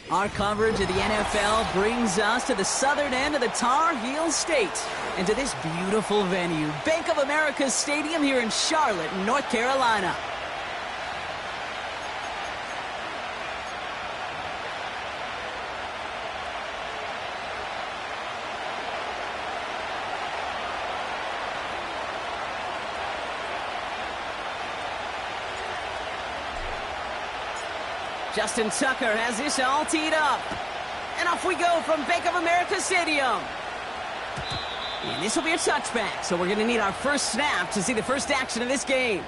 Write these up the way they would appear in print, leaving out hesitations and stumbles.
Our coverage of the NFL brings us to the southern end of the Tar Heel State and to this beautiful venue, Bank of America Stadium here in Charlotte, North Carolina. Justin Tucker has this all teed up. And off we go from Bank of America Stadium. And this will be a touchback, so we're going to need our first snap to see the first action of this game.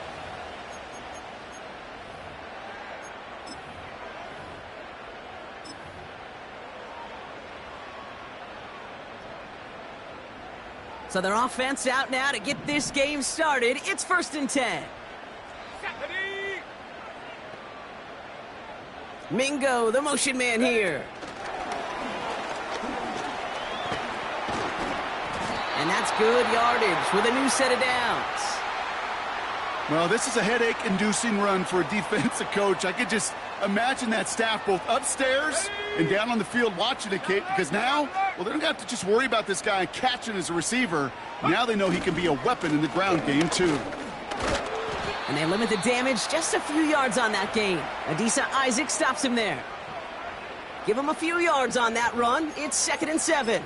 So their offense out now to get this game started. It's 1st and 10. Mingo, the motion man here. And that's good yardage with a new set of downs. Well, this is a headache-inducing run for a defensive coach. I could just imagine that staff both upstairs and down on the field watching it, Kate, because now, well, they don't have to just worry about this guy catching as a receiver. Now they know he can be a weapon in the ground game, too. And they limit the damage just a few yards on that gain. Adisa Isaac stops him there. Give him a few yards on that run. It's 2nd and 7.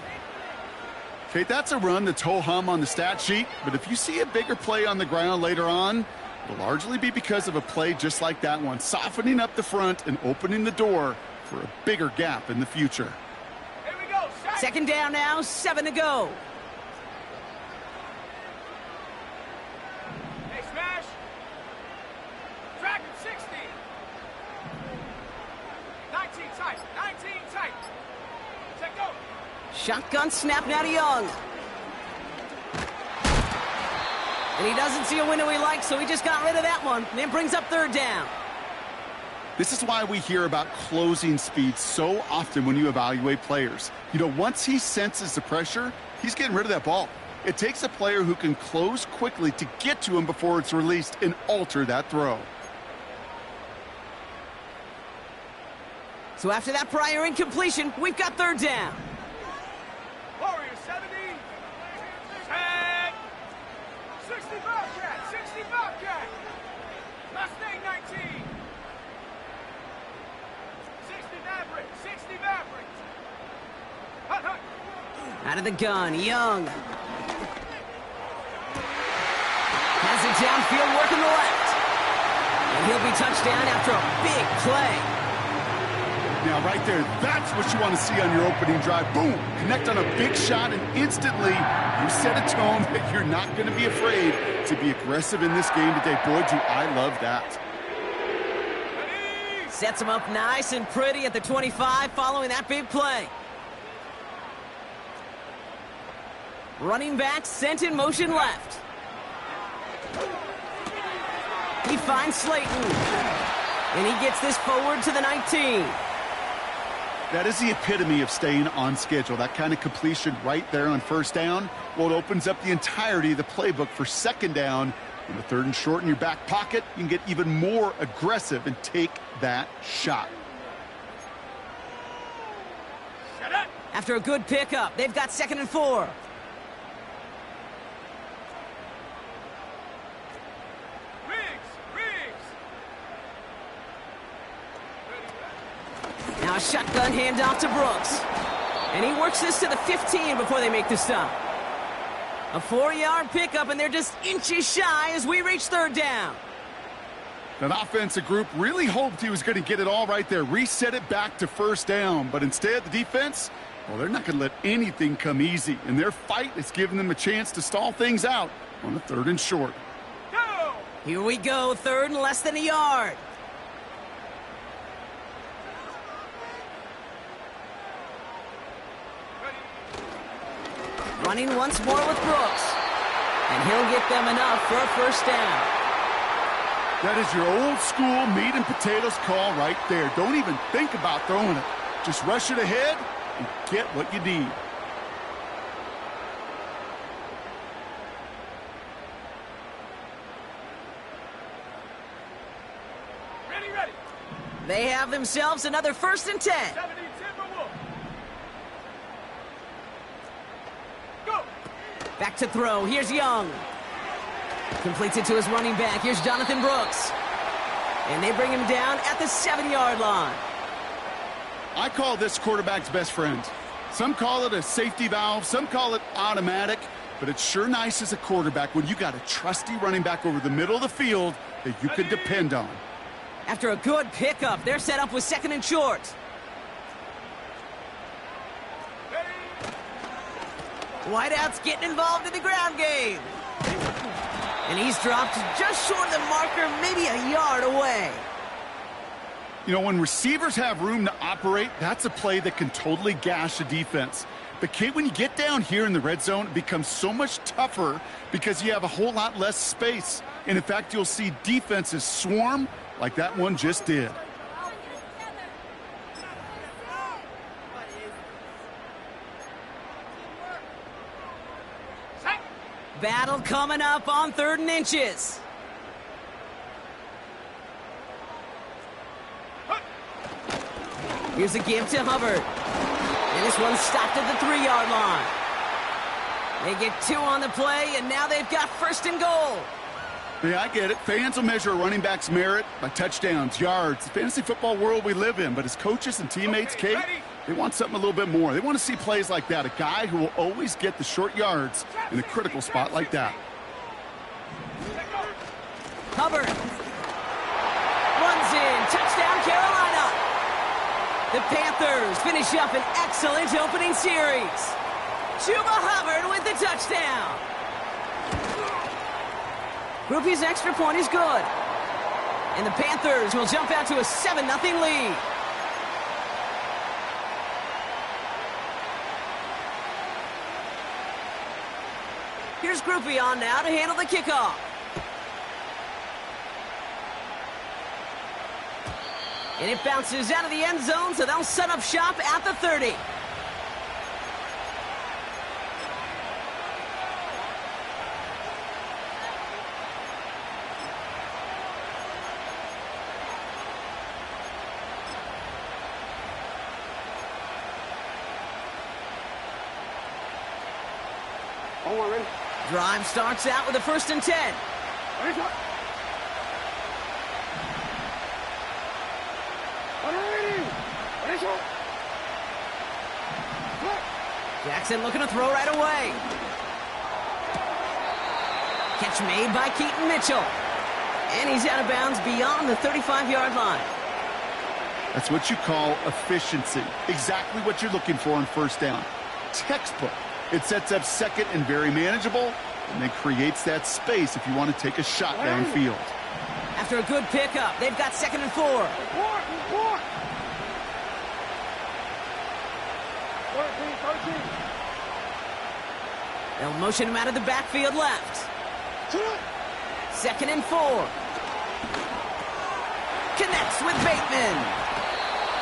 Kate, that's a run that's ho-hum on the stat sheet, but if you see a bigger play on the ground later on, it'll largely be because of a play just like that one, softening up the front and opening the door for a bigger gap in the future. Here we go. 2nd down now, 7 to go. Shotgun snap now to Young. And he doesn't see a window he likes, so he just got rid of that one. And it brings up 3rd down. This is why we hear about closing speed so often when you evaluate players. You know, once he senses the pressure, he's getting rid of that ball. It takes a player who can close quickly to get to him before it's released and alter that throw. So after that prior incompletion, we've got 3rd down. Warriors 70. 10. 60 Bobcat. 60 Bobcat. Mustang 19. 60 Maverick. 60 Maverick. Hut, hut. Out of the gun, Young. Has it downfield, working the left. And he'll be touchdown after a big play. Now, right there, that's what you want to see on your opening drive. Boom! Connect on a big shot, and instantly you set a tone that you're not going to be afraid to be aggressive in this game today. Boy, do I love that. Sets him up nice and pretty at the 25 following that big play. Running back sent in motion left. He finds Slayton. And he gets this forward to the 19. That is the epitome of staying on schedule. That kind of completion right there on 1st down. Well, it opens up the entirety of the playbook for 2nd down. In the 3rd and short in your back pocket, you can get even more aggressive and take that shot. After a good pickup, they've got 2nd and 4. Now a shotgun handoff to Brooks. And he works this to the 15 before they make the stop. A 4-yard pickup, and they're just inches shy as we reach 3rd down. That offensive group really hoped he was going to get it all right there, reset it back to 1st down. But instead, the defense, well, they're not going to let anything come easy. And their fight is giving them a chance to stall things out on the 3rd and short. Go! Here we go, 3rd and less than a yard. Running once more with Brooks. And he'll get them enough for a 1st down. That is your old school meat and potatoes call right there. Don't even think about throwing it. Just rush it ahead and get what you need. Ready, ready. They have themselves another 1st and 10. 70. Back to throw. Here's Young. Completes it to his running back. Here's Jonathan Brooks. And they bring him down at the 7-yard line. I call this quarterback's best friend. Some call it a safety valve, some call it automatic, but it's sure nice as a quarterback when you got a trusty running back over the middle of the field that you can depend on. After a good pickup, they're set up with 2nd and short. Wideout's getting involved in the ground game. And he's dropped just short of the marker, maybe a yard away. You know, when receivers have room to operate, that's a play that can totally gash a defense. But, Kate, when you get down here in the red zone, it becomes so much tougher because you have a whole lot less space. And, in fact, you'll see defenses swarm like that one just did. Battle coming up on 3rd and inches. Here's a give to Hubbard. And this one's stopped at the 3-yard line. They get 2 on the play, and now they've got 1st and goal. Yeah, I get it. Fans will measure a running back's merit by touchdowns, yards, the fantasy football world we live in. But as coaches and teammates, Kate, they want something a little bit more. They want to see plays like that, a guy who will always get the short yards in a critical spot like that. Hubbard runs in. Touchdown, Carolina. The Panthers finish up an excellent opening series. Chuba Hubbard with the touchdown. Groupie's extra point is good. And the Panthers will jump out to a 7-0 lead. Here's Groupie on now to handle the kickoff. And it bounces out of the end zone, so they'll set up shop at the 30. Ready? Drive starts out with a 1st and 10. Ready? Jackson looking to throw right away. Catch made by Keaton Mitchell. And he's out of bounds beyond the 35-yard line. That's what you call efficiency. Exactly what you're looking for on 1st down. Textbook. It sets up 2nd and very manageable, and then creates that space if you want to take a shot downfield. After a good pickup, they've got 2nd and 4. Report. 13. They'll motion him out of the backfield left. 2nd and 4. Connects with Bateman.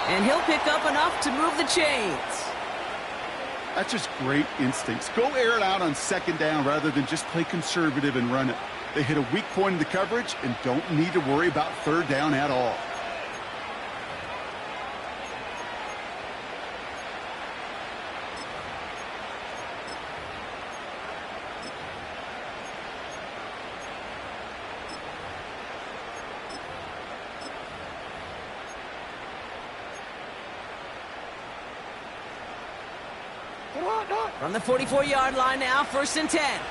And he'll pick up enough to move the chains. That's just great instincts. Go air it out on 2nd down rather than just play conservative and run it. They hit a weak point in the coverage and don't need to worry about 3rd down at all. From the 44-yard line now, 1st and 10.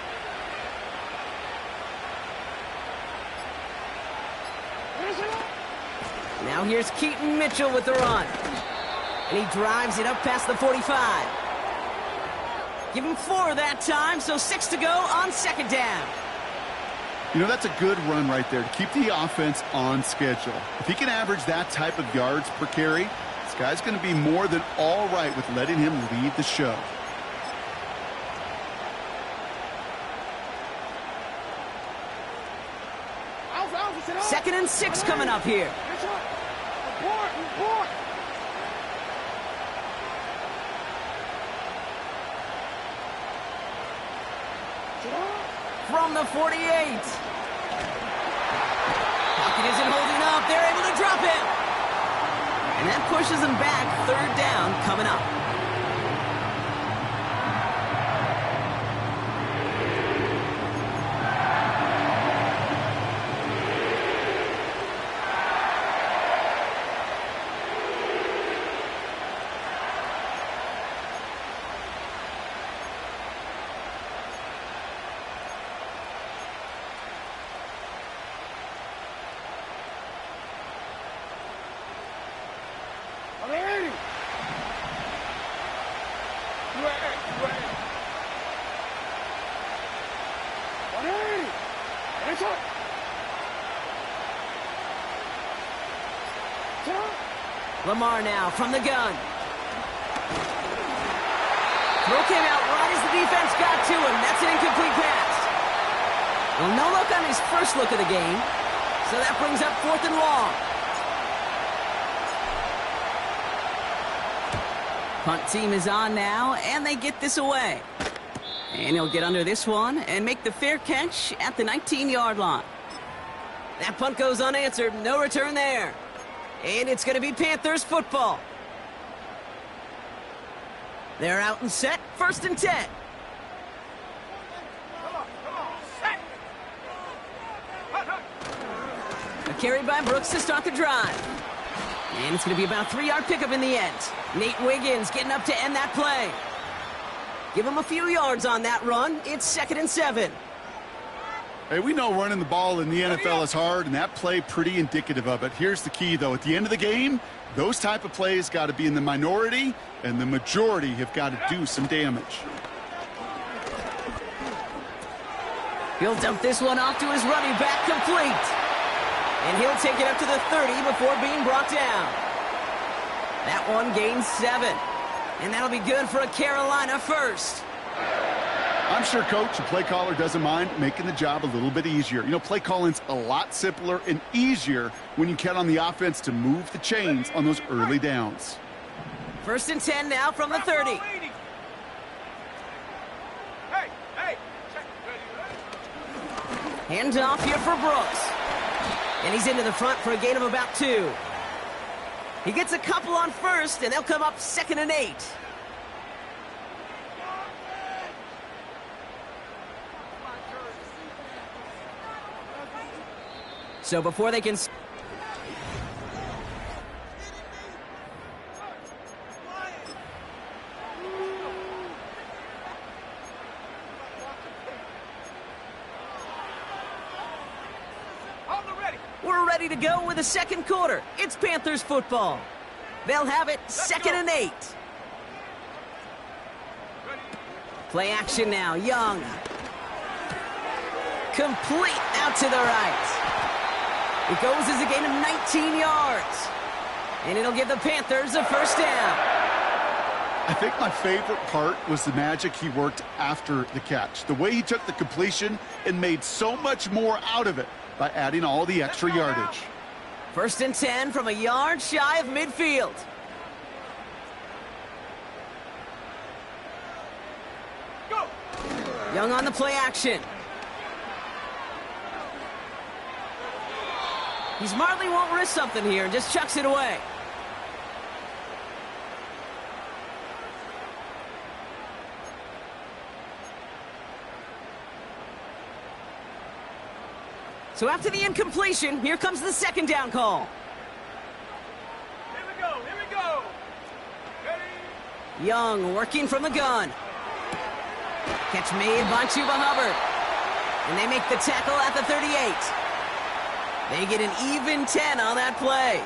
Now here's Keaton Mitchell with the run. And he drives it up past the 45. Give him 4 that time, so 6 to go on 2nd down. You know, that's a good run right there to keep the offense on schedule. If he can average that type of yards per carry, this guy's going to be more than all right with letting him lead the show. 2nd and 6 coming up here. Report. From the 48. Pocket isn't holding up. They're able to drop him. And that pushes him back. 3rd down coming up. Lamar now from the gun. Throw came out right as the defense got to him. That's an incomplete pass. Well, no look on his first look of the game. So that brings up 4th and long. Punt team is on now, and they get this away. And he'll get under this one and make the fair catch at the 19-yard line. That punt goes unanswered. No return there. And it's going to be Panthers football. They're out and set. 1st and 10. A carry by Brooks to start the drive. And it's going to be about a 3-yard pickup in the end. Nate Wiggins getting up to end that play. Give him a few yards on that run. It's 2nd and 7. Hey, we know running the ball in the NFL is hard, and that play pretty indicative of it. Here's the key, though. At the end of the game, those type of plays got to be in the minority, and the majority have got to do some damage. He'll dump this one off to his running back, complete. And he'll take it up to the 30 before being brought down. That one gains 7. And that'll be good for a Carolina first. I'm sure Coach, the play caller, doesn't mind making the job a little bit easier. You know, play calling's a lot simpler and easier when you count on the offense to move the chains on those early downs. 1st and 10 now from the 30. Hands off here for Brooks. And he's into the front for a gain of about 2. He gets a couple on first, and they'll come up 2nd and 8. So before they can... We're ready to go with the 2nd quarter. It's Panthers football. They'll have it 2nd and 8. Play action now. Young. Complete out to the right. It goes as a gain of 19 yards. And it'll give the Panthers a 1st down. I think my favorite part was the magic he worked after the catch. The way he took the completion and made so much more out of it by adding all the extra yardage. 1st and 10 from a yard shy of midfield. Go. Young on the play action. He smartly won't risk something here and just chucks it away. So after the incompletion, here comes the 2nd down call. Here we go. Here we go. Ready? Young working from the gun. Catch made by Chuba Hubbard. And they make the tackle at the 38. They get an even 10 on that play.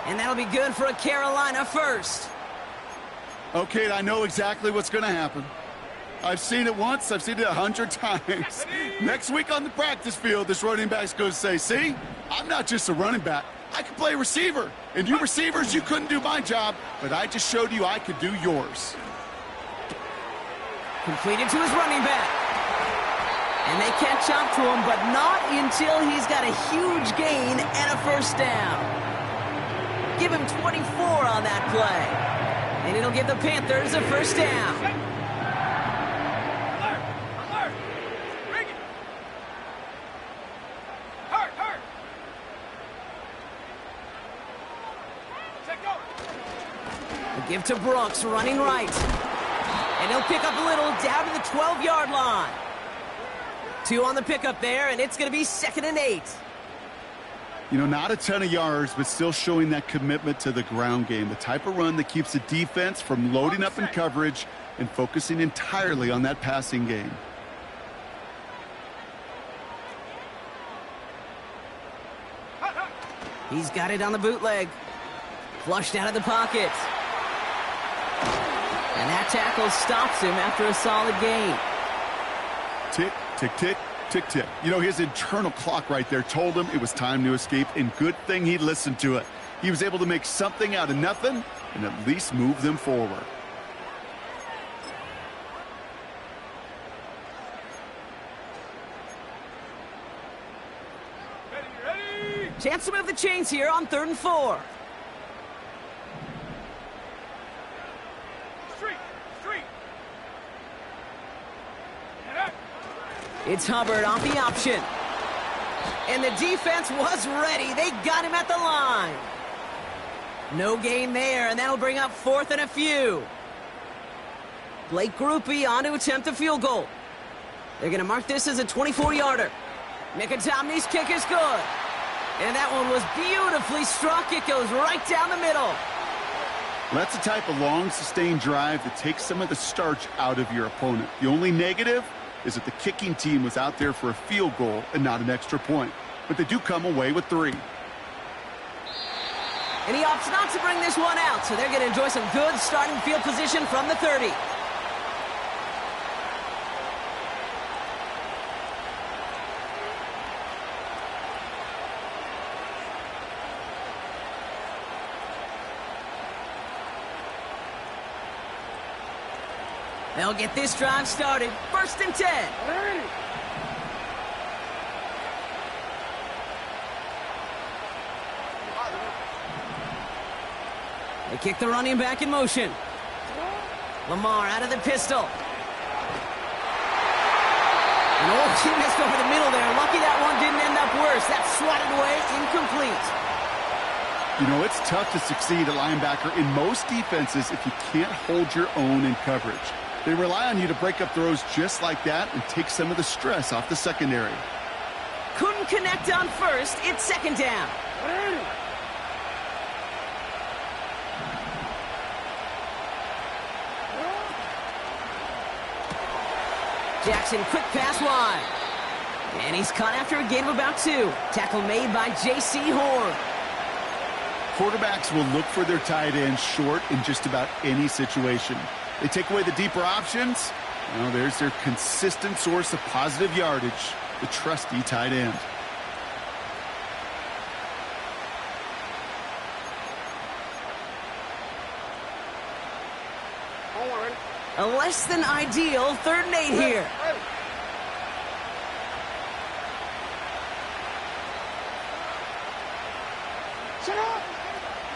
And that'll be good for a Carolina first. Okay, I know exactly what's going to happen. I've seen it once. I've seen it 100 times. Next week on the practice field, this running back's going to say, see, I'm not just a running back. I can play receiver. And you receivers, you couldn't do my job, but I just showed you I could do yours. Completed to his running back. And they catch up to him, but not until he's got a huge gain and a 1st down. Give him 24 on that play. And it'll give the Panthers a 1st down. Alert! Alert! Bring it! Hurt! Hurt! Check go! The give to Brooks, running right. And he'll pick up a little down to the 12-yard line. 2 on the pickup there, and it's going to be 2nd and 8. You know, not a ton of yards, but still showing that commitment to the ground game. The type of run that keeps the defense from loading up in coverage and focusing entirely on that passing game. He's got it on the bootleg. Flushed out of the pocket. And that tackle stops him after a solid gain. Tick, tick, tick. Tick-tick. You know, his internal clock right there told him it was time to escape, and good thing he listened to it. He was able to make something out of nothing and at least move them forward. Ready. Chance to move the chains here on 3rd and 4. Street. Get up. It's Hubbard off the option. And the defense was ready. They got him at the line. No gain there, and that'll bring up 4th and a few. Blake Groupie on to attempt a field goal. They're going to mark this as a 24-yarder. Mickatommy's kick is good. And that one was beautifully struck. It goes right down the middle. That's the type of long, sustained drive that takes some of the starch out of your opponent. The only negative is that the kicking team was out there for a field goal and not an extra point. But they do come away with 3. And he opts not to bring this one out, so they're going to enjoy some good starting field position from the 30. They'll get this drive started. 1st and 10. Ready. They kick the running back in motion. Lamar out of the pistol. And he missed over the middle there. Lucky that one didn't end up worse. That swatted away, incomplete. You know, it's tough to succeed at linebacker in most defenses if you can't hold your own in coverage. They rely on you to break up throws just like that and take some of the stress off the secondary. Couldn't connect on 1st. It's 2nd down. Ready. Jackson, quick pass wide. And he's caught after a gain of about 2. Tackle made by J.C. Horn. Quarterbacks will look for their tight end short in just about any situation. They take away the deeper options. Well, there's their consistent source of positive yardage, the trusty tight end. A less than ideal 3rd and 8 here. Ready. Set up.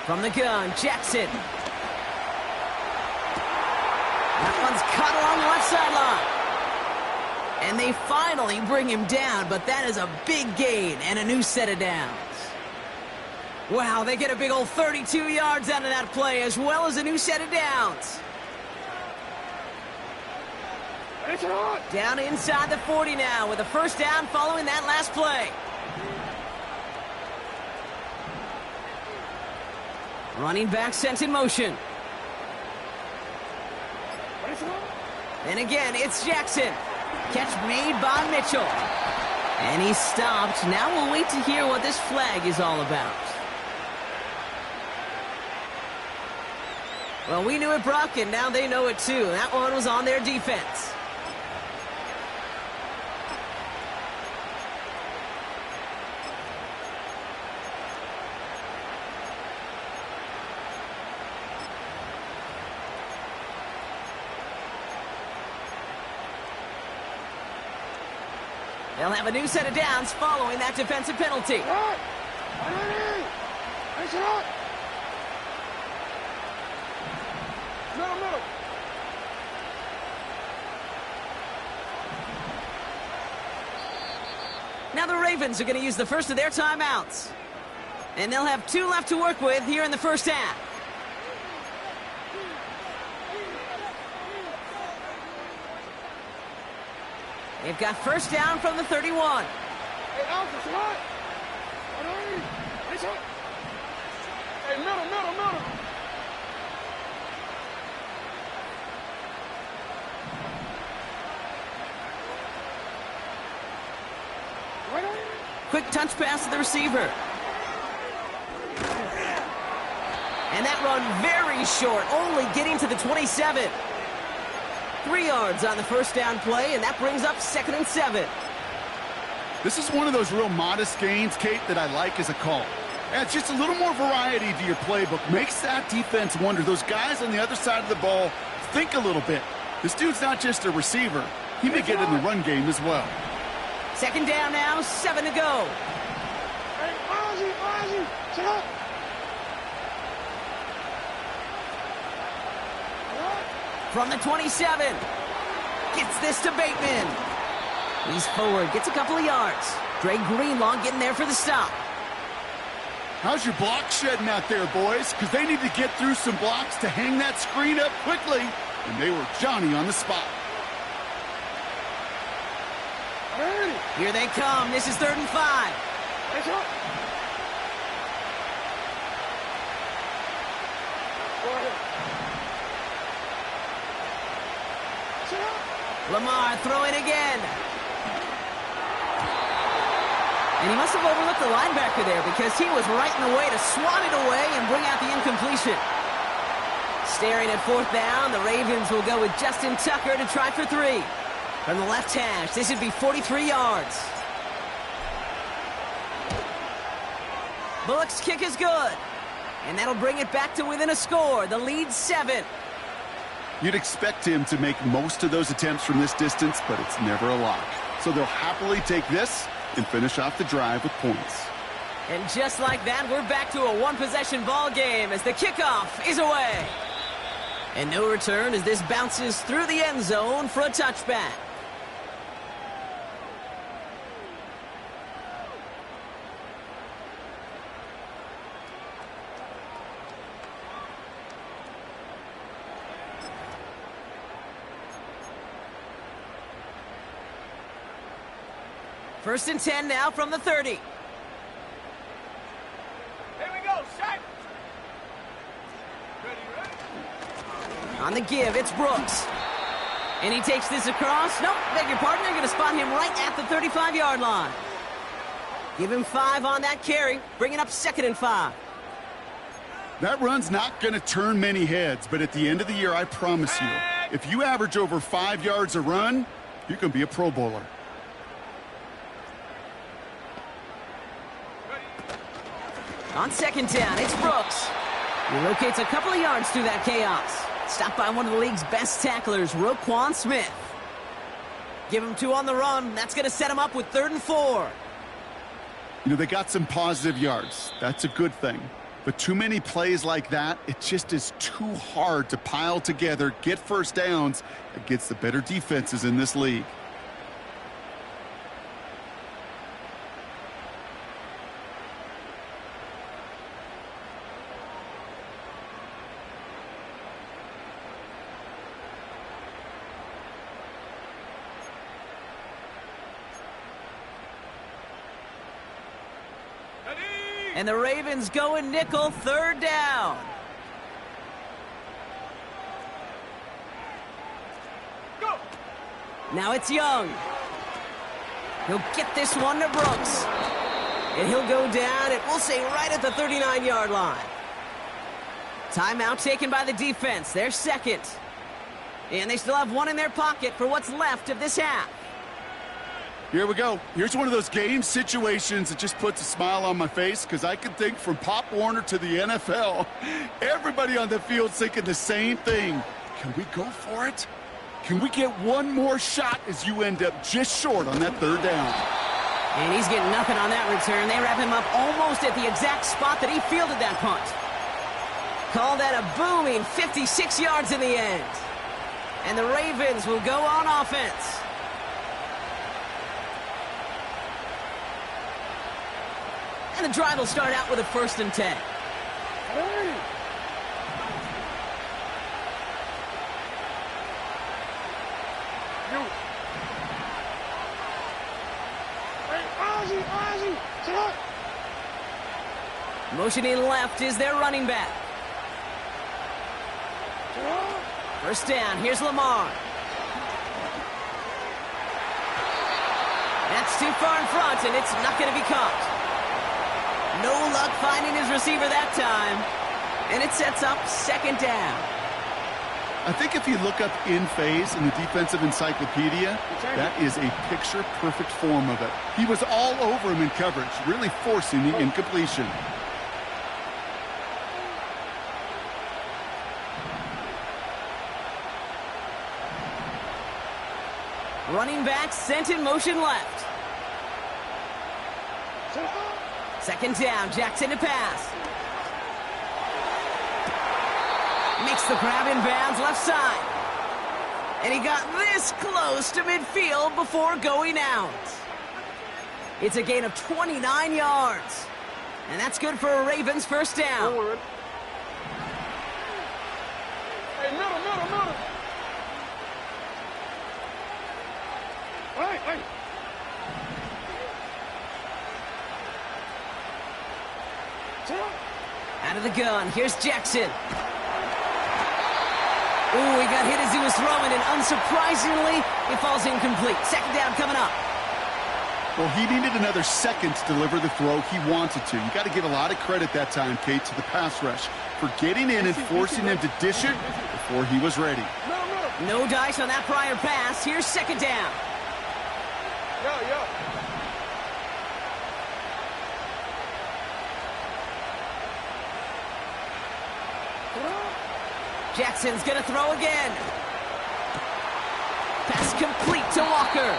From the gun, Jackson. That one's caught along the left sideline. And they finally bring him down, but that is a big gain and a new set of downs. Wow, they get a big old 32 yards out of that play, as well as a new set of downs. It's on. Down inside the 40 now with a 1st down following that last play. Running back sent in motion. And again, it's Jackson. Catch made by Mitchell. And he's stopped. Now we'll wait to hear what this flag is all about. Well, we knew it, Brock, and now they know it too. That one was on their defense. They'll have a new set of downs following that defensive penalty. Middle. Now the Ravens are going to use the first of their timeouts. And they'll have 2 left to work with here in the 1st half. They've got 1st down from the 31. Hey, Alpha, what? Hey, middle. Quick touch pass to the receiver. And that run very short, only getting to the 27. 3 yards on the 1st down play, and that brings up 2nd and 7. This is one of those real modest gains, Kate, that I like as a call. Adds just a little more variety to your playbook. Makes that defense wonder. Those guys on the other side of the ball think a little bit. This dude's not just a receiver. He may get in the run game as well. Second down now, 7 to go. Hey, Ozzie, sit up. From the 27. Gets this to Bateman. He's forward, gets a couple of yards. Dre Greenlaw getting there for the stop. How's your block shedding out there, boys? Because they need to get through some blocks to hang that screen up quickly. And they were Johnny on the spot. Hey. Here they come. This is 3rd and 5. Hey, sit up. Go ahead. Sit up. Lamar throwing again. And he must have overlooked the linebacker there because he was right in the way to swat it away and bring out the incompletion. Staring at 4th down, the Ravens will go with Justin Tucker to try for 3. From the left hash, this would be 43 yards. Bullock's kick is good. And that'll bring it back to within a score. The lead's 7. You'd expect him to make most of those attempts from this distance, but it's never a lock. So they'll happily take this and finish off the drive with points. And just like that, we're back to a one-possession ball game as the kickoff is away. And no return as this bounces through the end zone for a touchback. First and 10 now from the 30. Here we go, set. Ready. On the give, it's Brooks. And he takes this across. Nope, beg your pardon. They're going to spot him right at the 35-yard line. Give him 5 on that carry, bringing up 2nd and 5. That run's not going to turn many heads, but at the end of the year, I promise you, if you average over 5 yards a run, you can be a Pro Bowler. On 2nd down, it's Brooks. He locates a couple of yards through that chaos. Stopped by one of the league's best tacklers, Roquan Smith. Give him 2 on the run. That's going to set him up with 3rd and 4. You know, they got some positive yards. That's a good thing. But too many plays like that, it just is too hard to pile together, get first downs against the better defenses in this league. And the Ravens go in nickel, 3rd down. Go. Now it's Young. He'll get this one to Brooks. And he'll go down, and we'll say right at the 39-yard line. Timeout taken by the defense. They're 2nd. And they still have 1 in their pocket for what's left of this half. Here we go. Here's one of those game situations that just puts a smile on my face because I can think from Pop Warner to the NFL. Everybody on the field's thinking the same thing. Can we go for it? Can we get one more shot as you end up just short on that 3rd down? And he's getting nothing on that return. They wrap him up almost at the exact spot that he fielded that punt. Call that a booming 56 yards in the end. And the Ravens will go on offense. And the drive will start out with a 1st and 10. Hey. You. Hey, Ozzie, sit up. Motioning left is their running back. Sit up. 1st down, here's Lamar. That's too far in front, and it's not going to be caught. No luck finding his receiver that time. And it sets up 2nd down. I think if you look up in phase in the defensive encyclopedia, that is a picture-perfect form of it. He was all over him in coverage, really forcing the incompletion. Running back sent in motion left. Second down, Jackson to pass. Makes the grab in bounds left side. And he got this close to midfield before going out. It's a gain of 29 yards. And that's good for a Ravens first down. Hey, middle. Hey. Out of the gun, here's Jackson. Ooh, he got hit as he was throwing, and unsurprisingly, it falls incomplete. Second down coming up. Well, he needed another second to deliver the throw he wanted to. You got to give a lot of credit that time, Kate, to the pass rush for getting in and forcing him to dish it before he was ready. No dice on that prior pass. Here's second down. Yo. Jackson's going to throw again. Pass complete to Walker.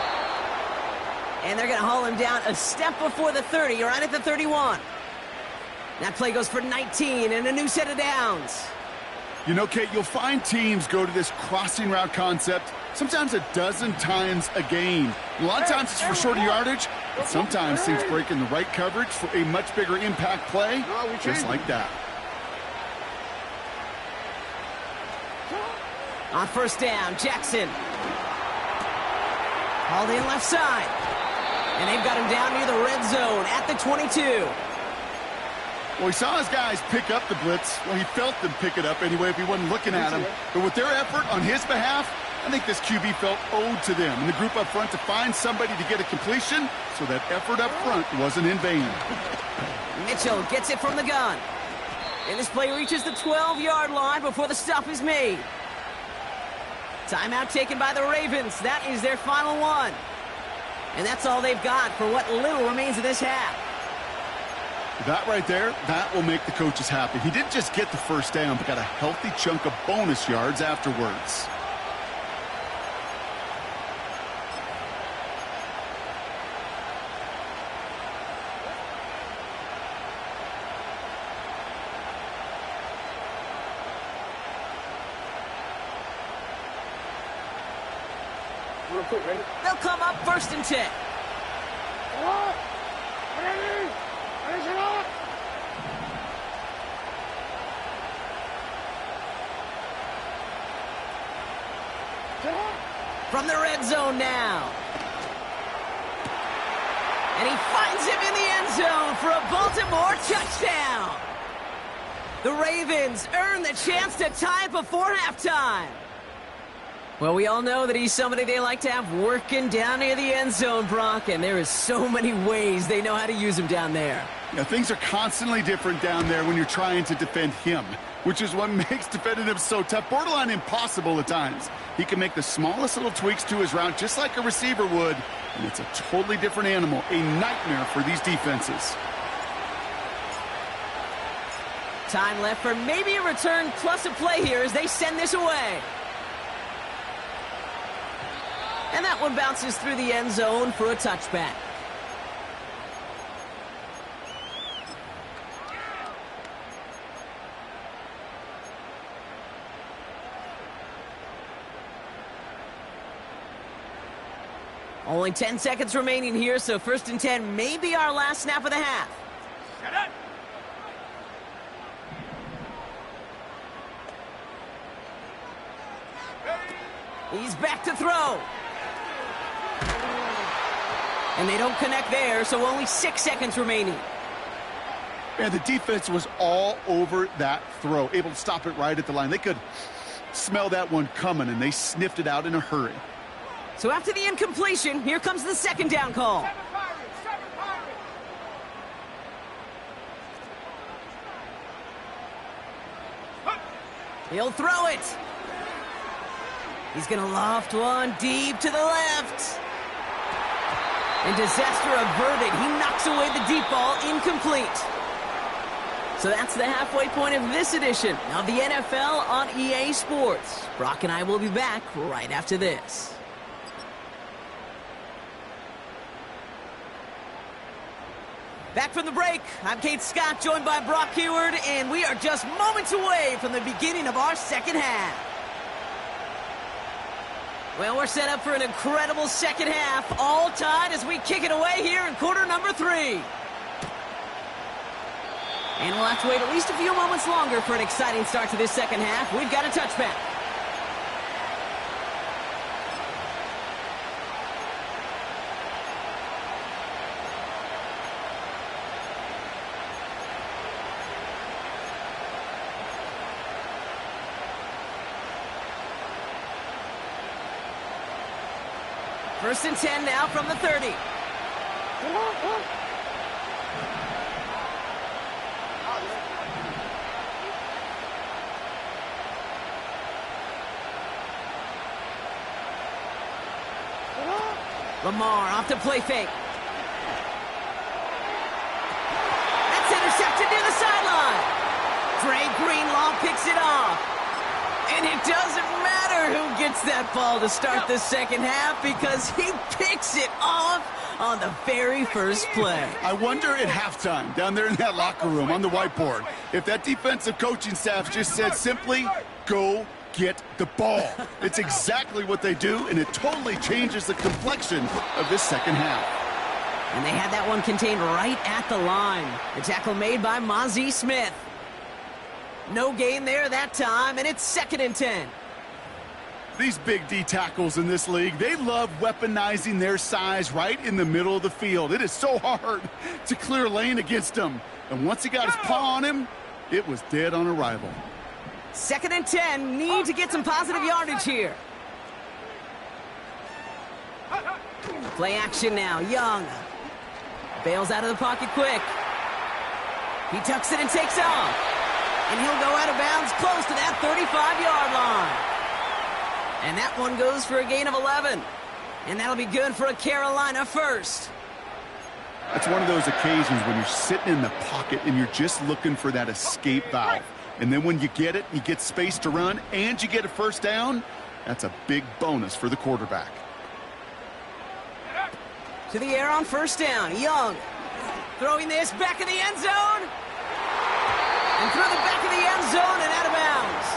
And they're going to haul him down a step before the 30, right at the 31. That play goes for 19 and a new set of downs. You know, Kate, you'll find teams go to this crossing route concept sometimes a dozen times a game. A lot of times it's for shorter yardage, but sometimes teams break in the right coverage for a much bigger impact play, just like that. On first down, Jackson. Hauled in left side. And they've got him down near the red zone at the 22. Well, he saw his guys pick up the blitz. Well, he felt them pick it up anyway if he wasn't looking at him. But with their effort on his behalf, I think this QB felt owed to them and the group up front to find somebody to get a completion, so that effort up front wasn't in vain. Mitchell gets it from the gun. And this play reaches the 12-yard line before the stop is made. Timeout taken by the Ravens. That is their final one. And that's all they've got for what little remains of this half. That right there, that will make the coaches happy. He didn't just get the first down, but got a healthy chunk of bonus yards afterwards. They'll come up first and 10. From the red zone now. And he finds him in the end zone for a Baltimore touchdown. The Ravens earn the chance to tie it before halftime. Well, we all know that he's somebody they like to have working down near the end zone, Brock, and there is so many ways they know how to use him down there. Yeah, things are constantly different down there when you're trying to defend him, which is what makes defending him so tough, borderline impossible at times. He can make the smallest little tweaks to his route just like a receiver would, and it's a totally different animal, a nightmare for these defenses. Time left for maybe a return plus a play here as they send this away. And that one bounces through the end zone for a touchback. Only 10 seconds remaining here, so first and 10 may be our last snap of the half. He's back to throw. And they don't connect there, so only 6 seconds remaining. And the defense was all over that throw, able to stop it right at the line. They could smell that one coming, and they sniffed it out in a hurry. So after the incompletion, here comes the second down call. He'll throw it. He's going to loft one deep to the left. And disaster averted. He knocks away the deep ball, incomplete. So that's the halfway point of this edition of the NFL on EA Sports. Brock and I will be back right after this. Back from the break, I'm Kate Scott, joined by Brock Heward, and we are just moments away from the beginning of our second half. Well, we're set up for an incredible second half, all tied as we kick it away here in quarter number 3. And we'll have to wait at least a few moments longer for an exciting start to this second half. We've got a touchback. First and 10 now from the 30. Lamar off to play fake. That's intercepted near the sideline. Dre Greenlaw picks it off. And it doesn't matter who gets that ball to start the second half because he picks it off on the very first play. I wonder at halftime, down there in that locker room on the whiteboard, if that defensive coaching staff just said simply, go get the ball. It's exactly what they do, and it totally changes the complexion of this second half. And they had that one contained right at the line. The tackle made by Mozzie Smith. No gain there that time, and it's 2nd and 10. These big D tackles in this league, they love weaponizing their size right in the middle of the field. It is so hard to clear lane against them. And once he got his paw on him, it was dead on arrival. 2nd and 10, need to get some positive yardage here. Play action now, Young. Bails out of the pocket quick. He tucks it and takes off. And he'll go out of bounds close to that 35-yard line. And that one goes for a gain of 11. And that'll be good for a Carolina first. That's one of those occasions when you're sitting in the pocket and you're just looking for that escape valve. And then when you get it, you get space to run, and you get a first down, that's a big bonus for the quarterback. To the air on first down, Young. Throwing this back in the end zone. And through the back of the end zone and out of bounds.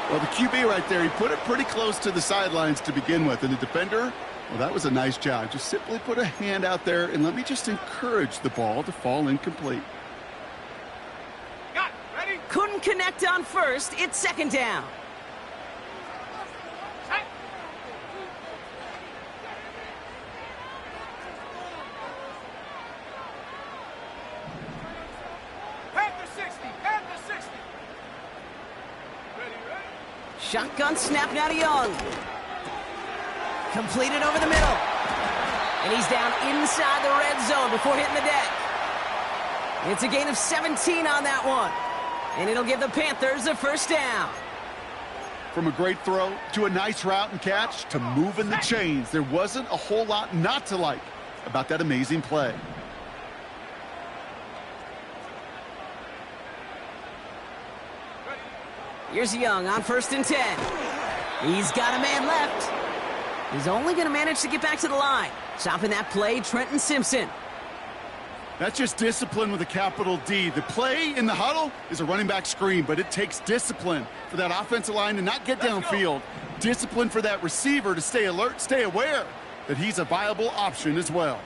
Well, the QB right there, he put it pretty close to the sidelines to begin with. And the defender, well, that was a nice job. Just simply put a hand out there and let me just encourage the ball to fall incomplete. Couldn't connect on first. It's 2nd down. Panthers 60. Panthers 60. Ready. Shotgun snap now to Young. Completed over the middle. And he's down inside the red zone before hitting the deck. It's a gain of 17 on that one. And it'll give the Panthers a first down. From a great throw to a nice route and catch to moving the chains, there wasn't a whole lot not to like about that amazing play. Here's Young on 1st and 10. He's got a man left. He's only going to manage to get back to the line. Stopping that play, Trenton Simpson. That's just discipline with a capital D. The play in the huddle is a running back screen, but it takes discipline for that offensive line to not get downfield. Discipline for that receiver to stay alert, stay aware that he's a viable option as well.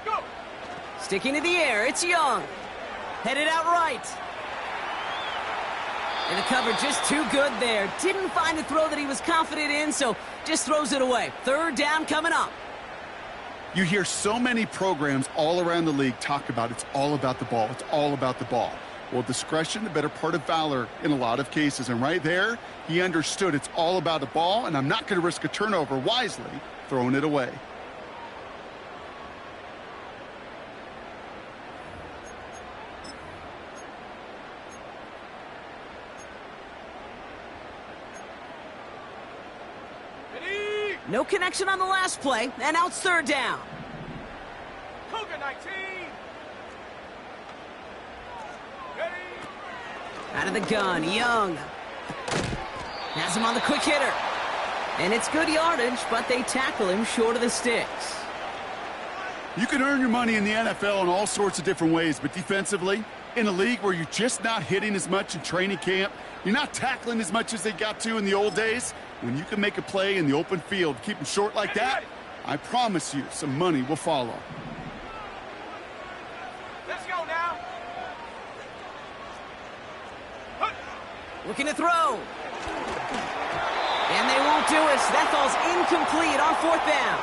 Go. Sticking to the air, it's Young. Headed out right. And the cover just too good there. Didn't find a throw that he was confident in, so just throws it away. 3rd down coming up. You hear so many programs all around the league talk about it's all about the ball. It's all about the ball. Well, discretion, the better part of valor in a lot of cases. And right there, he understood it's all about the ball, and I'm not going to risk a turnover wisely throwing it away. No connection on the last play, and now it's third down. Cougar 19. Ready. Out of the gun, Young. Has him on the quick hitter. And it's good yardage, but they tackle him short of the sticks. You can earn your money in the NFL in all sorts of different ways, but defensively, in a league where you're just not hitting as much in training camp, you're not tackling as much as they got to in the old days, when you can make a play in the open field, keep them short like that, I promise you some money will follow. Let's go now. Looking to throw. And they won't do it. That fall's incomplete on fourth down.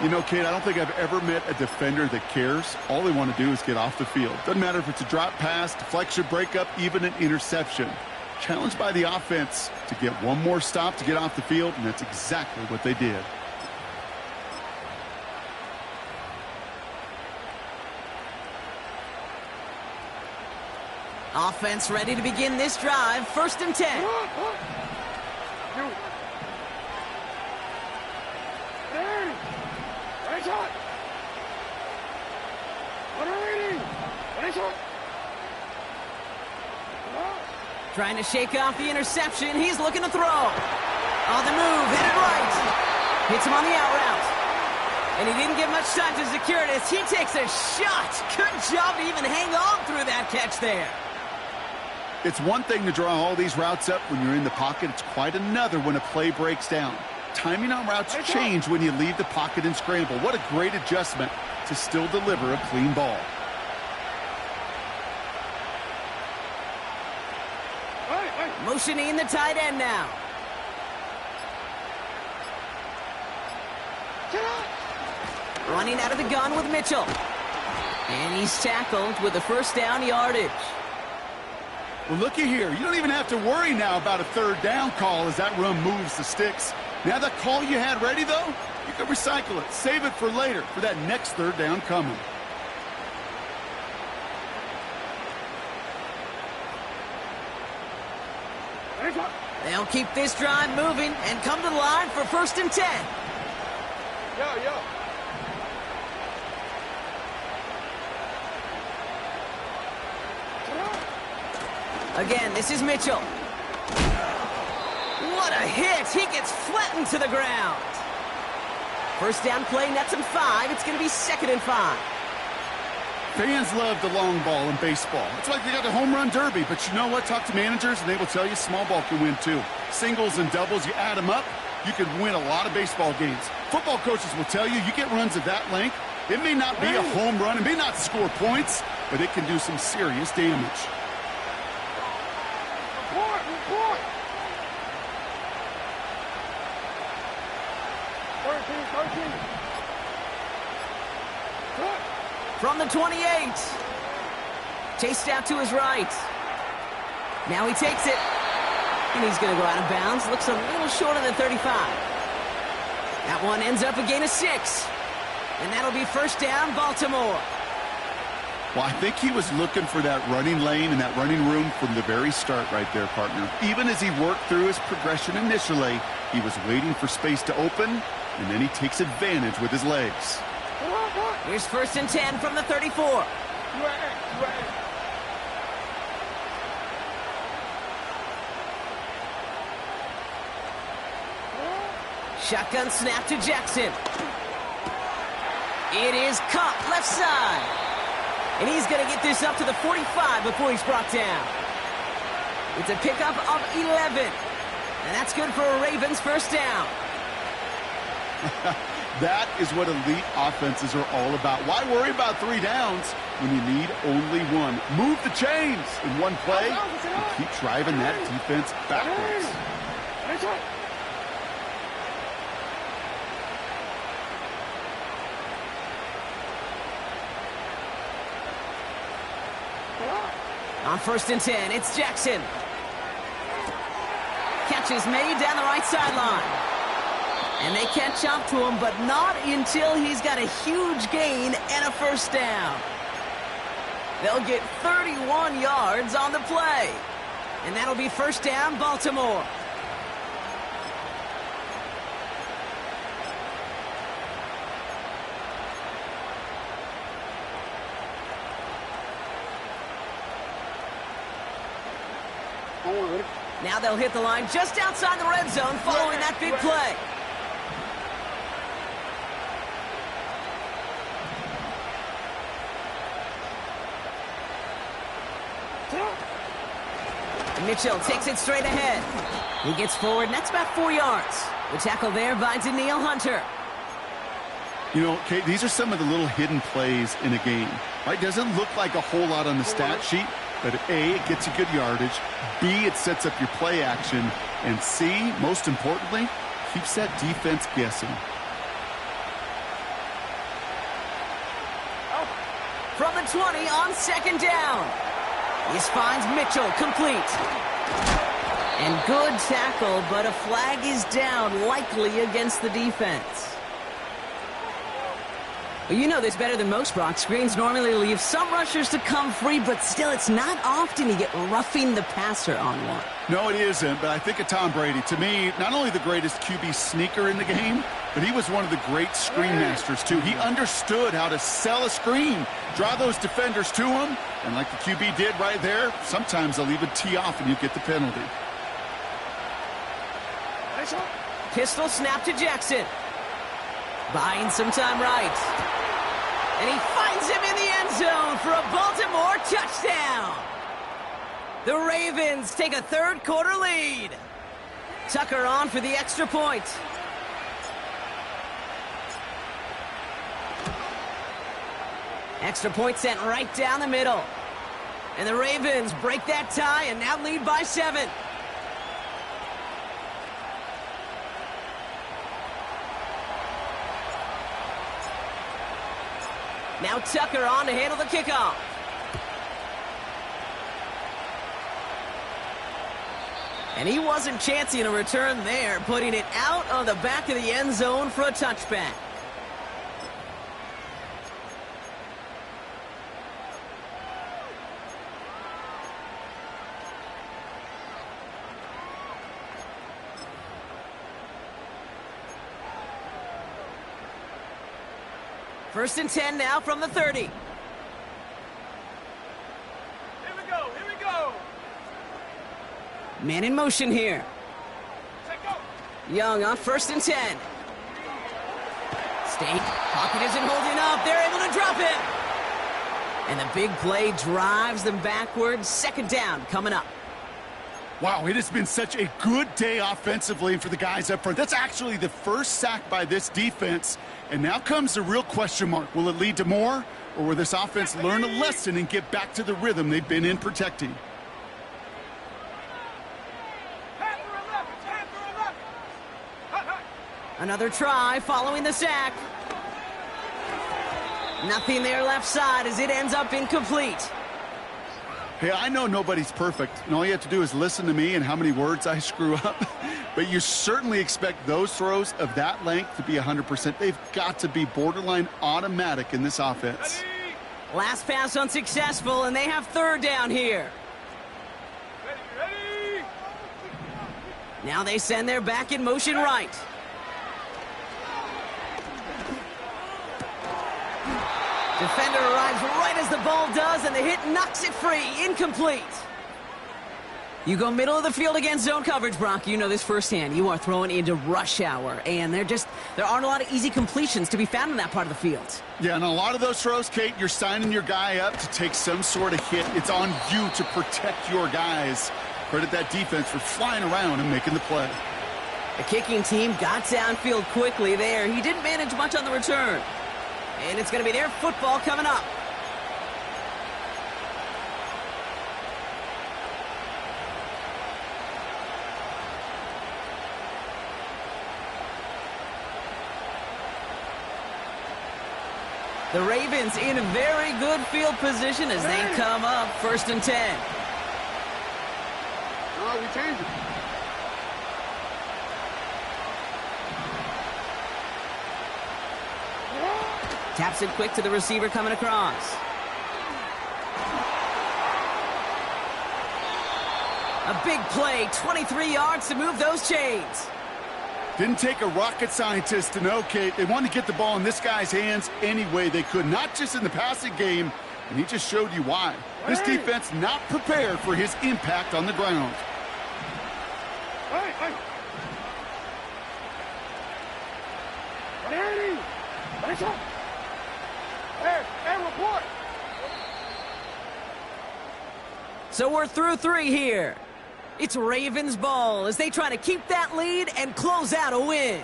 You know, Kate, I don't think I've ever met a defender that cares. All they want to do is get off the field. Doesn't matter if it's a drop pass, deflection, breakup, even an interception. Challenged by the offense to get one more stop to get off the field, and that's exactly what they did. Offense ready to begin this drive. 1st and 10. Trying to shake off the interception. He's looking to throw. On the move, hit it right. Hits him on the out route. And he didn't get much time to secure it as he takes a shot. Good job to even hang on through that catch there. It's one thing to draw all these routes up when you're in the pocket. It's quite another when a play breaks down. Timing on routes change when you leave the pocket and scramble. What a great adjustment to still deliver a clean ball. Motioning the tight end now. Running out of the gun with Mitchell. And he's tackled with the first down yardage. Well, looky here. You don't even have to worry now about a third down call as that run moves the sticks. Now that call you had ready, though, you can recycle it. Save it for later for that next third down coming. They'll keep this drive moving and come to the line for 1st and 10. Yo. Again, this is Mitchell. What a hit! He gets flattened to the ground. First down play, nets him 5. It's going to be 2nd and 5. Fans love the long ball in baseball. It's like they got the home run derby, but you know what? Talk to managers, and they will tell you small ball can win too. Singles and doubles, you add them up, you can win a lot of baseball games. Football coaches will tell you get runs of that length. It may not be a home run, it may not score points, but it can do some serious damage. Report. 13. From the 28. Chased out to his right. Now he takes it. And he's going to go out of bounds. Looks a little short of the 35. That one ends up a gain of 6. And that'll be first down, Baltimore. Well, I think he was looking for that running lane and that running room from the very start right there, partner. Even as he worked through his progression initially, he was waiting for space to open, and then he takes advantage with his legs. Here's 1st and 10 from the 34. Shotgun snap to Jackson. It is caught left side. And he's going to get this up to the 45 before he's brought down. It's a pickup of 11. And that's good for a Ravens first down. That is what elite offenses are all about. Why worry about 3 downs when you need only 1? Move the chains in one play and keep driving that defense backwards. On 1st and 10, it's Jackson. Catch is made down the right sideline. And they catch up to him, but not until he's got a huge gain and a first down. They'll get 31 yards on the play. And that'll be first down, Baltimore. Now they'll hit the line just outside the red zone following that big play. Mitchell takes it straight ahead. He gets forward, and that's about 4 yards. The tackle there by Danielle Hunter. You know, Kate, these are some of the little hidden plays in a game. Right? Doesn't look like a whole lot on the stat sheet, but A, it gets you good yardage. B, it sets up your play action. And C, most importantly, keeps that defense guessing. From the 20 on second down. This finds Mitchell complete. And good tackle, but a flag is down, likely against the defense. Well, you know this better than most, Brock. Screens normally leave some rushers to come free, but still, it's not often you get roughing the passer on one. No, it isn't, but I think of Tom Brady. To me, not only the greatest QB sneaker in the game, but he was one of the great screen masters, too. He understood how to sell a screen, draw those defenders to him, and like the QB did right there, sometimes they'll even tee off and you get the penalty. Pistol snap to Jackson. Buying some time right. And he finds him in the end zone for a Baltimore touchdown. The Ravens take a third-quarter lead. Tucker on for the extra point. Extra point sent right down the middle. And the Ravens break that tie and now lead by 7. Now Tucker on to handle the kickoff. And he wasn't chancing a return there, putting it out of the back of the end zone for a touchback. First and 10 now from the 30. Here we go, here we go. Man in motion here. Set go. Young on first and 10. State, pocket isn't holding up. They're able to drop it. And the big play drives them backwards. Second down coming up. Wow, it has been such a good day offensively for the guys up front. That's actually the first sack by this defense. And now comes the real question mark. Will it lead to more? Or will this offense learn a lesson and get back to the rhythm they've been in protecting? Another try following the sack. Nothing there left side as it ends up incomplete. Hey, I know nobody's perfect, and all you have to do is listen to me and how many words I screw up. But you certainly expect those throws of that length to be 100%. They've got to be borderline automatic in this offense. Last pass unsuccessful, and they have third down here. Ready. Now they send their back in motion right. Defender arrives right as the ball does, and the hit knocks it free. Incomplete. You go middle of the field against zone coverage, Brock. You know this firsthand. You are throwing into rush hour, and there aren't a lot of easy completions to be found in that part of the field. Yeah, and a lot of those throws, Kate, you're signing your guy up to take some sort of hit. It's on you to protect your guys. Credit that defense for flying around and making the play. The kicking team got downfield quickly there. He didn't manage much on the return. And it's going to be their football coming up. The Ravens in a very good field position as they come up first and 10. No, we changed it. Taps it quick to the receiver coming across. A big play, 23 yards to move those chains. Didn't take a rocket scientist to know, Kate. They wanted to get the ball in this guy's hands any way they could, not just in the passing game, and he just showed you why. This defense not prepared for his impact on the ground. Hey, hey. Hey, report. So we're through 3 here. It's Ravens ball as they try to keep that lead and close out a win.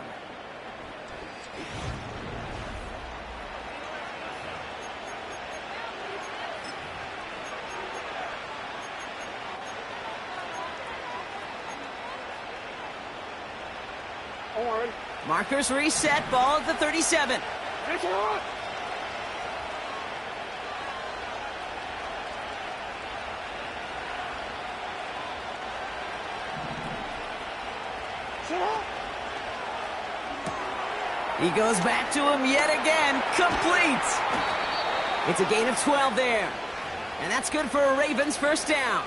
Markers reset, ball at the 37. He goes back to him yet again, complete. It's a gain of 12 there. And that's good for a Ravens first down.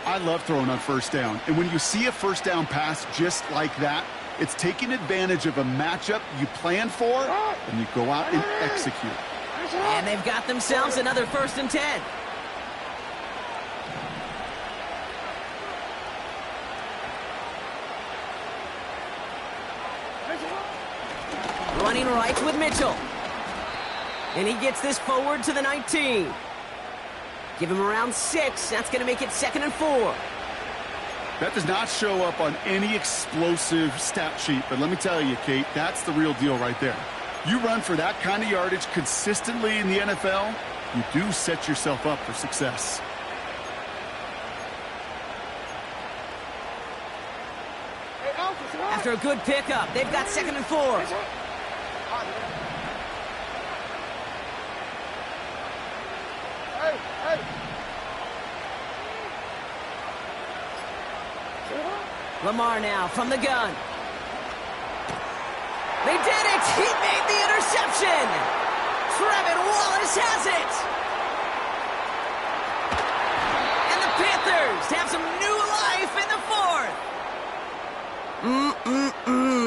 I love throwing on first down. And when you see a first down pass just like that, it's taking advantage of a matchup you plan for, and you go out and execute. And they've got themselves another 1st and 10. Running right with Mitchell. And he gets this forward to the 19. Give him around 6. That's going to make it 2nd and 4. That does not show up on any explosive stat sheet, but let me tell you, Kate, that's the real deal right there. You run for that kind of yardage consistently in the NFL, you do set yourself up for success. After a good pickup, they've got 2nd and 4. Lamar now from the gun. They did it! He made the interception! Trevin Wallace has it! And the Panthers have some new life in the 4th.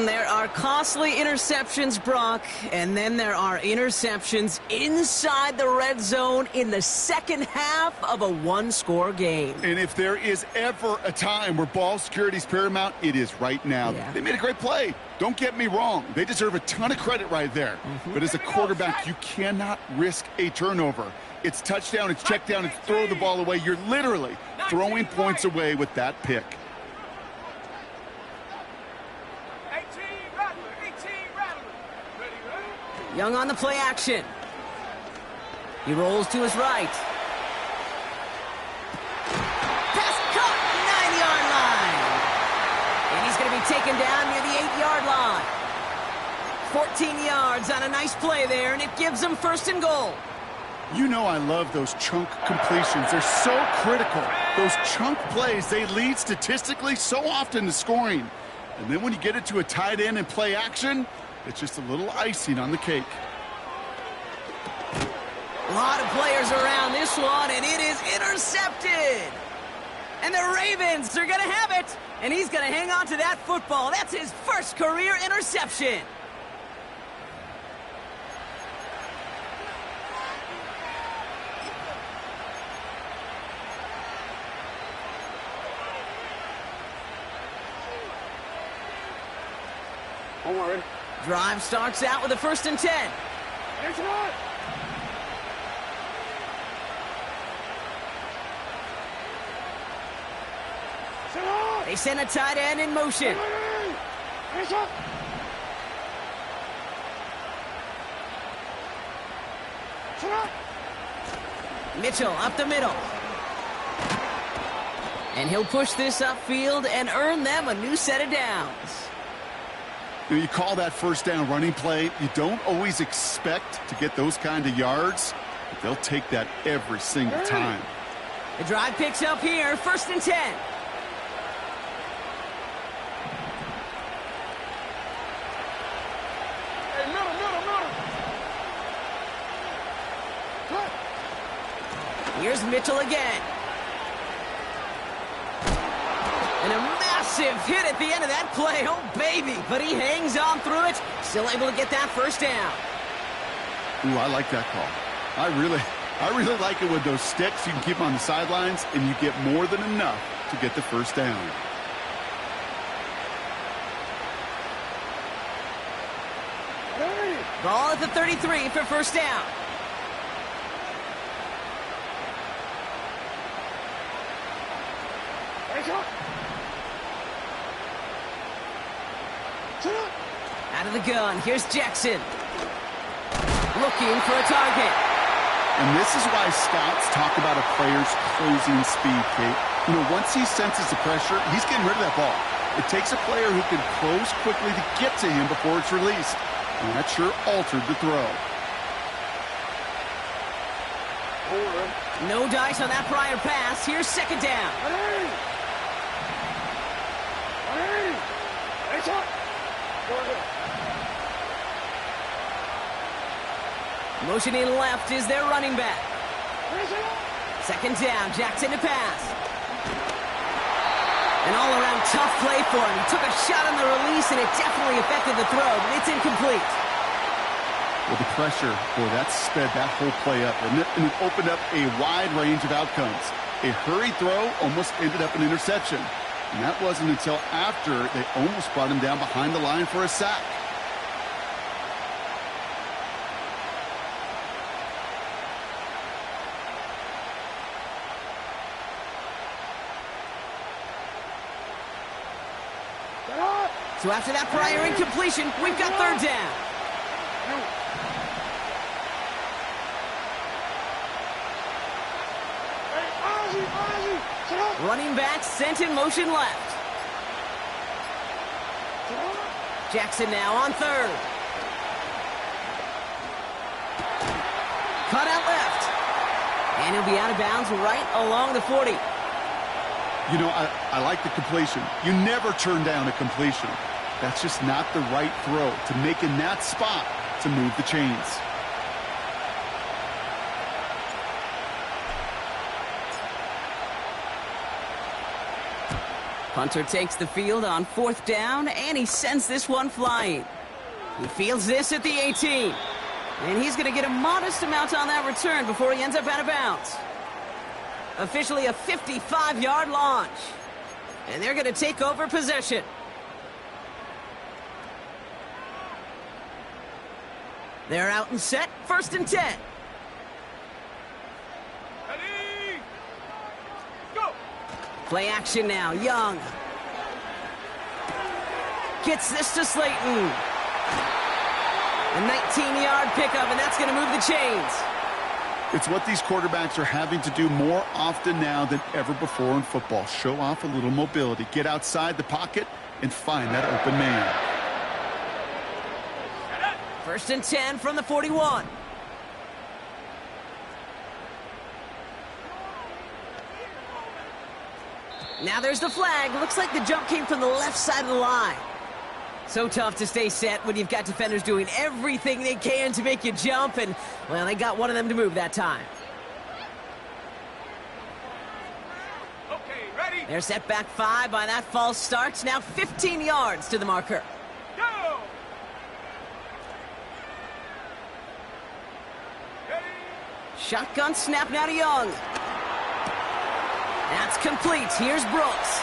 There are costly interceptions, Brock, and then there are interceptions inside the red zone in the second half of a one-score game. And if there is ever a time where ball security is paramount, it is right now. Yeah. They made a great play. Don't get me wrong. They deserve a ton of credit right there. But as a quarterback, you cannot risk a turnover. It's touchdown, it's check down, it's throw the ball away. You're literally throwing points away with that pick. 18 Rattler. Ready? Young on the play action. He rolls to his right. Pass caught, 9-yard line. And he's going to be taken down near the 8-yard line. 14 yards on a nice play there, and it gives them 1st and goal. You know I love those chunk completions. They're so critical. Those chunk plays, they lead statistically so often to scoring. And then when you get it to a tight end and play action, it's just a little icing on the cake. A lot of players around this one, and it is intercepted. And the Ravens are going to have it. And he's going to hang on to that football. That's his first career interception. Don't worry. Drive starts out with a 1st and 10. It's not. They send a tight end in motion. Mitchell up the middle. And he'll push this upfield and earn them a new set of downs. You call that first down running play. You don't always expect to get those kind of yards, but they'll take that every single time. The drive picks up here, 1st and 10. Hey, middle. Here's Mitchell again. And a massive hit at the end of that play. Oh, baby. But he hangs on through it. Still able to get that 1st down. Ooh, I like that call. I really like it with those sticks. You can keep them on the sidelines, and you get more than enough to get the 1st down. Ready. Ball at the 33 for first down. Hands up. Sit up. Out of the gun, here's Jackson. Looking for a target. And this is why scouts talk about a player's closing speed, Kate. You know, once he senses the pressure, he's getting rid of that ball. It takes a player who can close quickly to get to him before it's released. And that sure altered the throw. No dice on that prior pass. Here's second down. Ready. Ready. Hands up. Go ahead. Motioning left is their running back. Hands up. Second down, Jackson to pass. An all-around tough play for him. He took a shot on the release, and it definitely affected the throw, but it's incomplete. Well, the pressure, boy, that sped that whole play up, and it opened up a wide range of outcomes. A hurried throw almost ended up an interception. And that wasn't until after they almost brought him down behind the line for a sack. So after that prior incompletion, we've got third down. Running back sent in motion left. Jackson now on third. Cut out left. And he'll be out of bounds right along the 40. You know, I like the completion. You never turn down a completion. That's just not the right throw to make in that spot to move the chains. Punter takes the field on fourth down, and he sends this one flying. He fields this at the 18. And he's going to get a modest amount on that return before he ends up out of bounds. Officially a 55-yard launch. And they're going to take over possession. They're out and set, first and 10. Ready. Go. Play action now, Young. Gets this to Slayton. A 19-yard pickup, and that's going to move the chains. It's what these quarterbacks are having to do more often now than ever before in football. Show off a little mobility. Get outside the pocket and find that open man. First and 10 from the 41. Now there's the flag. Looks like the jump came from the left side of the line. So tough to stay set when you've got defenders doing everything they can to make you jump, and, well, they got one of them to move that time. Okay, ready. They're set back 5 by that false start. Now 15 yards to the marker. Go. Ready. Shotgun snap now to Young. That's complete. Here's Brooks.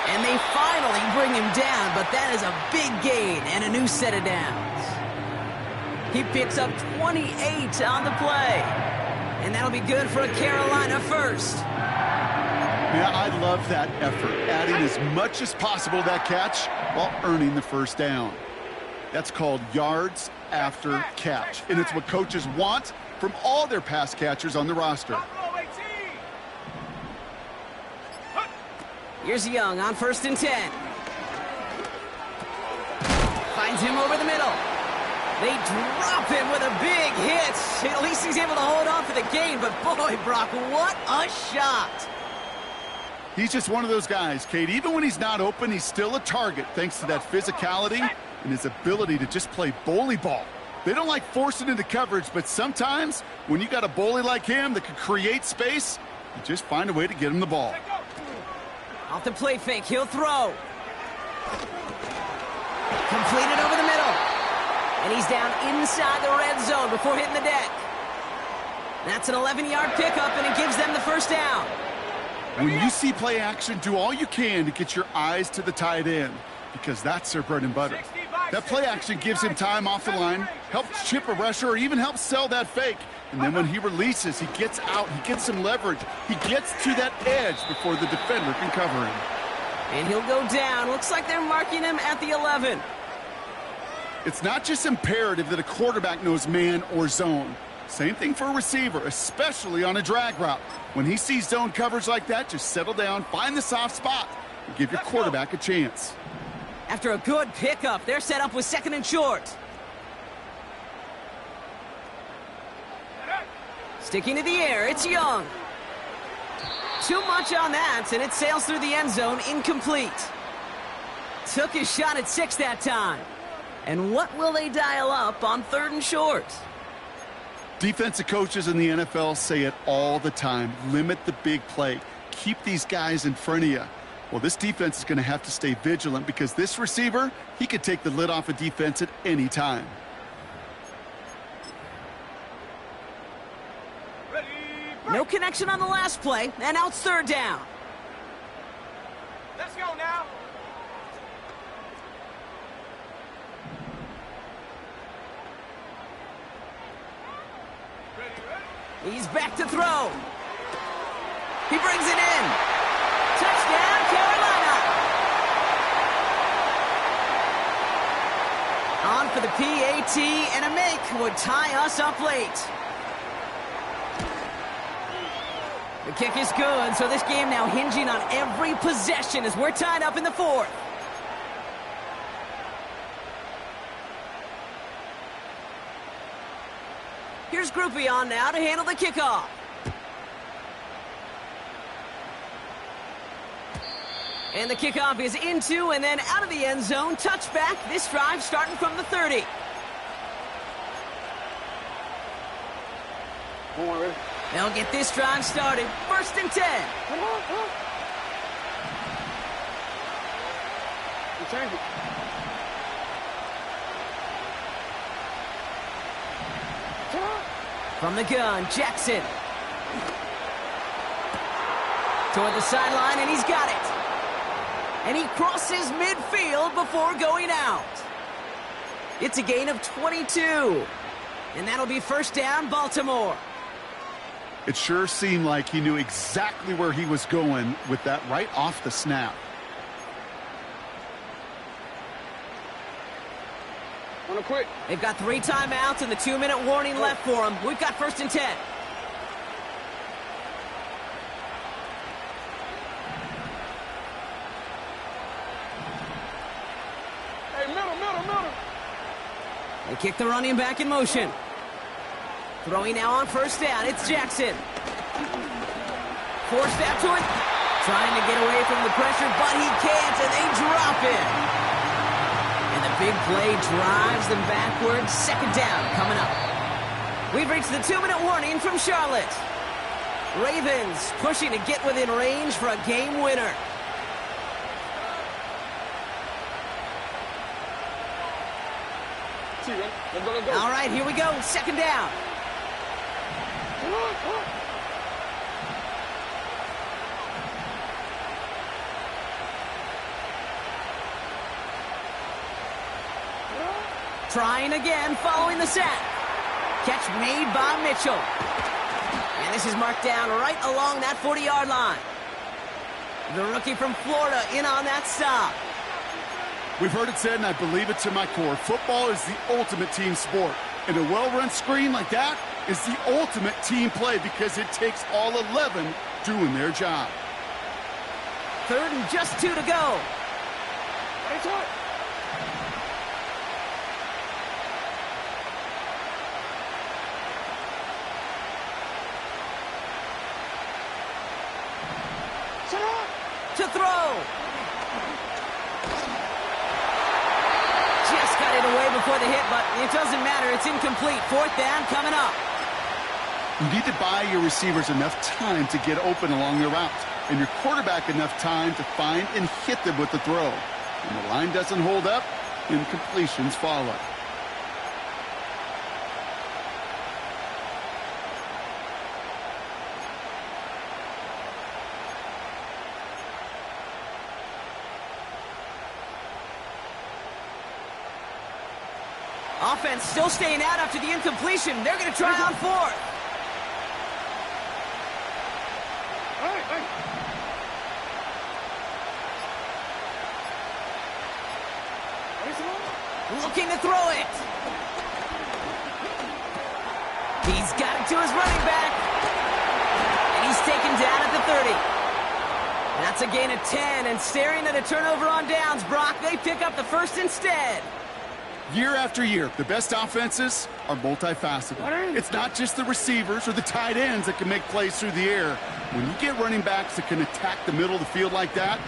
And they finally bring him down, but that is a big gain and a new set of downs. He picks up 28 on the play. And that'll be good for a Carolina first. Yeah, I love that effort, adding as much as possible to that catch while earning the first down. That's called yards after catch, and it's what coaches want from all their pass catchers on the roster. Here's Young on first and 10. Finds him over the middle. They drop him with a big hit. At least he's able to hold on for the gain, but boy, Brock, what a shot. He's just one of those guys, Kate. Even when he's not open, he's still a target thanks to that physicality and his ability to just play bully ball. They don't like forcing into coverage, but sometimes when you got a bully like him that can create space, you just find a way to get him the ball. Off the play fake, he'll throw. Completed over the middle. And he's down inside the red zone before hitting the deck. That's an 11-yard pickup, and it gives them the first down. When you see play action, do all you can to get your eyes to the tight end, because that's their bread and butter. 65 That play action gives him time off the line, helps chip a rusher, or even helps sell that fake. And then when he releases, he gets out, he gets some leverage. He gets to that edge before the defender can cover him. And he'll go down. Looks like they're marking him at the 11. It's not just imperative that a quarterback knows man or zone. Same thing for a receiver, especially on a drag route. When he sees zone coverage like that, just settle down, find the soft spot, and give your quarterback a chance. After a good pickup, they're set up with 2nd and short. Sticking to the air, it's Young. Too much on that, and it sails through the end zone, incomplete. Took his shot at 6 that time. And what will they dial up on 3rd and short? Defensive coaches in the NFL say it all the time. Limit the big play. Keep these guys in front of you. Well, this defense is going to have to stay vigilant because this receiver, he could take the lid off a defense at any time. No connection on the last play, and now it's 3rd down. Let's go now. He's back to throw. He brings it in. Touchdown, Carolina. On for the PAT, and a make would tie us up late. The kick is good, so this game now hinging on every possession as we're tied up in the 4th. Here's Groupie on now to handle the kickoff. And the kickoff is into and then out of the end zone. Touchback. This drive starting from the 30. Come on, ready? They'll get this drive started. 1st and 10. Come on, come on. You change it. From the gun, Jackson. Toward the sideline, and he's got it. And he crosses midfield before going out. It's a gain of 22. And that'll be 1st down, Baltimore. It sure seemed like he knew exactly where he was going with that right off the snap. On a quick. They've got 3 timeouts and the 2-minute warning left for them. We've got 1st and 10. Hey, middle. They kick the running back in motion. Throwing now on 1st down. It's Jackson. Forced out to it. Trying to get away from the pressure, but he can't, and they drop it. And the big play drives them backwards. 2nd down coming up. We've reached the 2-minute warning from Charlotte. Ravens pushing to get within range for a game winner. Let's go. All right, here we go. 2nd down. Come on. Trying again following the sack. Catch made by Mitchell. And this is marked down right along that 40-yard line. The rookie from Florida in on that stop. We've heard it said, and I believe it to my core, football is the ultimate team sport. And a well-run screen like that is the ultimate team play because it takes all 11 doing their job. 3rd and just 2 to go. To throw. Just got it away before the hit, but it doesn't matter. It's incomplete. 4th down coming up. You need to buy your receivers enough time to get open along their route, and your quarterback enough time to find and hit them with the throw. When the line doesn't hold up, incompletions follow. Offense still staying out after the incompletion. They're going to try on fourth. Looking to throw it. He's got it to his running back. And he's taken down at the 30. That's a gain of 10, and staring at a turnover on downs, Brock, they pick up the first instead. Year after year, the best offenses are multifaceted. It's not just the receivers or the tight ends that can make plays through the air. When you get running backs that can attack the middle of the field like that,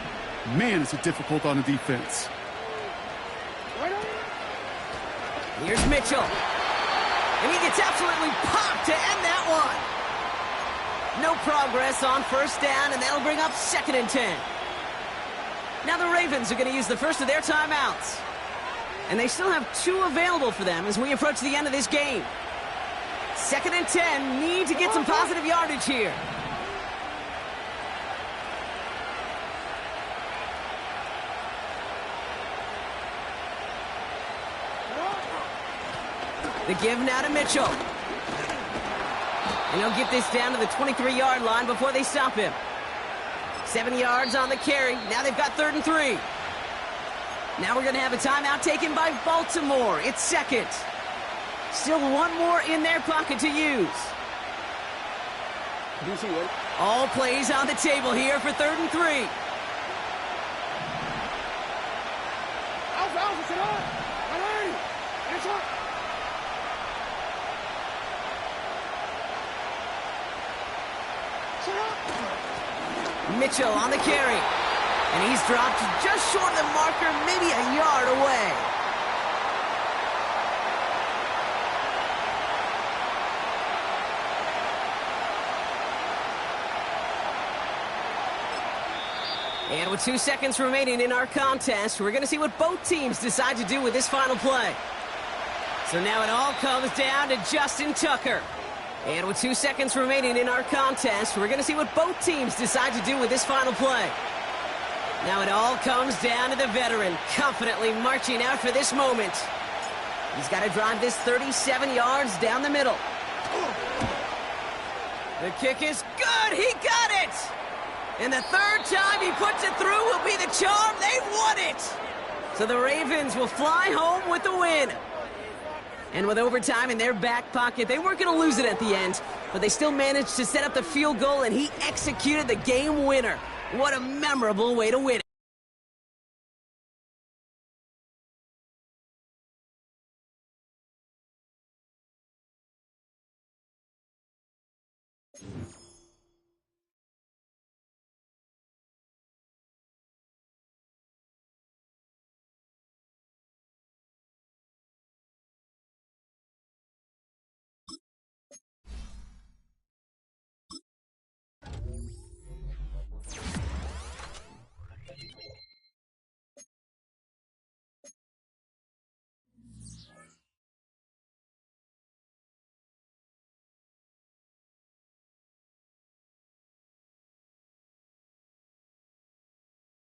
man, is it difficult on a defense. Here's Mitchell. And he gets absolutely popped to end that one. No progress on first down, and that'll bring up 2nd and 10. Now the Ravens are going to use the first of their timeouts. And they still have 2 available for them as we approach the end of this game. 2nd and 10, need to get some positive yardage here. The give now to Mitchell. And he'll get this down to the 23-yard line before they stop him. 7 yards on the carry. Now they've got 3rd and 3. Now we're going to have a timeout taken by Baltimore. It's 2nd. Still 1 more in their pocket to use. All plays on the table here for 3rd and 3. Mitchell on the carry. And he's dropped just short of the marker, maybe a yard away. And with 2 seconds remaining in our contest, we're going to see what both teams decide to do with this final play. So now it all comes down to Justin Tucker. And with 2 seconds remaining in our contest, we're going to see what both teams decide to do with this final play. Now it all comes down to the veteran, confidently marching out for this moment. He's got to drive this 37 yards down the middle. The kick is good. He got it. And the 3rd time he puts it through will be the charm. They've won it. So the Ravens will fly home with the win. And with overtime in their back pocket, they weren't going to lose it at the end, but they still managed to set up the field goal, and he executed the game winner. What a memorable way to win it.